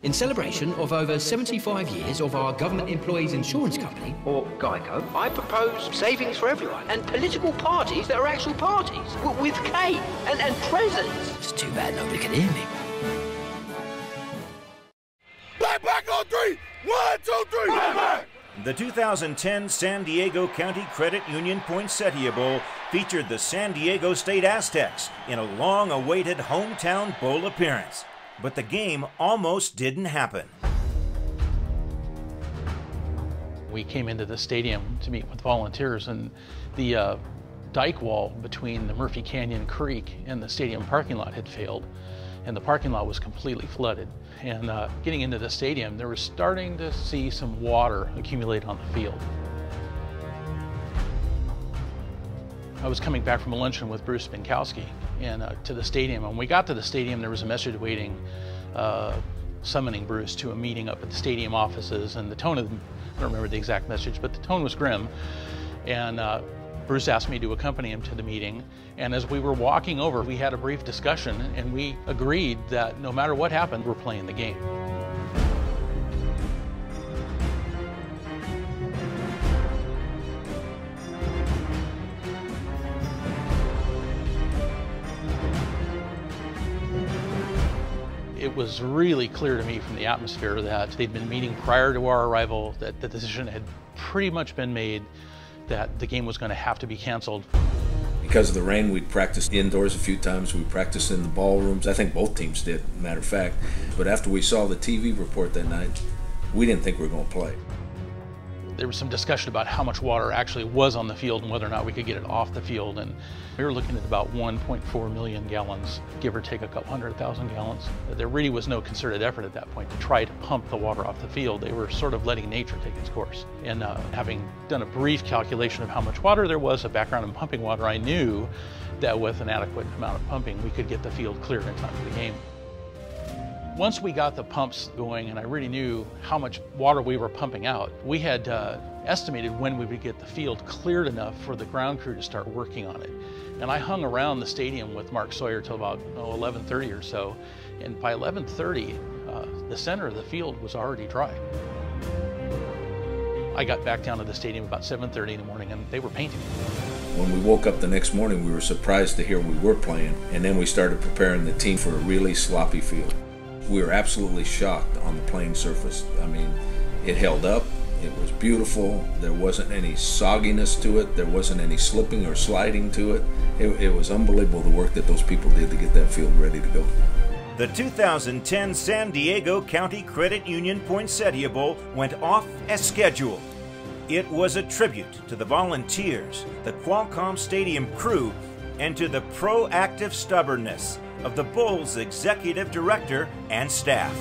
In celebration of over 75 years of our government employees insurance company, or GEICO, I propose savings for everyone and political parties that are actual parties, with cake and presents. It's too bad nobody can hear me. Back on three! 1, 2, 3! Back! The 2010 San Diego County Credit Union Poinsettia Bowl featured the San Diego State Aztecs in a long-awaited hometown bowl appearance. But the game almost didn't happen. We came into the stadium to meet with volunteers, and the dike wall between the Murphy Canyon Creek and the stadium parking lot had failed, and the parking lot was completely flooded. And getting into the stadium, there was starting to see some water accumulate on the field. I was coming back from a luncheon with Bruce Binkowski and to the stadium. When we got to the stadium, there was a message waiting, summoning Bruce to a meeting up at the stadium offices, and the tone of, I don't remember the exact message, but the tone was grim. And Bruce asked me to accompany him to the meeting, and as we were walking over, we had a brief discussion, and we agreed that no matter what happened, we're playing the game. It was really clear to me from the atmosphere that they'd been meeting prior to our arrival, that the decision had pretty much been made that the game was going to have to be canceled. Because of the rain, we'd practiced indoors a few times. We practiced in the ballrooms. I think both teams did, matter of fact. But after we saw the TV report that night, we didn't think we were going to play. There was some discussion about how much water actually was on the field and whether or not we could get it off the field. And we were looking at about 1.4 million gallons, give or take a couple 100,000 gallons. There really was no concerted effort at that point to try to pump the water off the field. They were sort of letting nature take its course. And having done a brief calculation of how much water there was, a background in pumping water, I knew that with an adequate amount of pumping, we could get the field cleared in time for the game. Once we got the pumps going and I really knew how much water we were pumping out, we had estimated when we would get the field cleared enough for the ground crew to start working on it. And I hung around the stadium with Mark Sawyer till about 11:30 or so. And by 11:30, the center of the field was already dry. I got back down to the stadium about 7:30 in the morning and they were painting. When we woke up the next morning, we were surprised to hear we were playing. And then we started preparing the team for a really sloppy field. We were absolutely shocked on the playing surface. I mean, it held up, it was beautiful, there wasn't any sogginess to it, there wasn't any slipping or sliding to it. It was unbelievable the work that those people did to get that field ready to go. The 2010 San Diego County Credit Union Poinsettia Bowl went off as scheduled. It was a tribute to the volunteers, the Qualcomm Stadium crew, and to the proactive stubbornness of the Bowl's executive director and staff.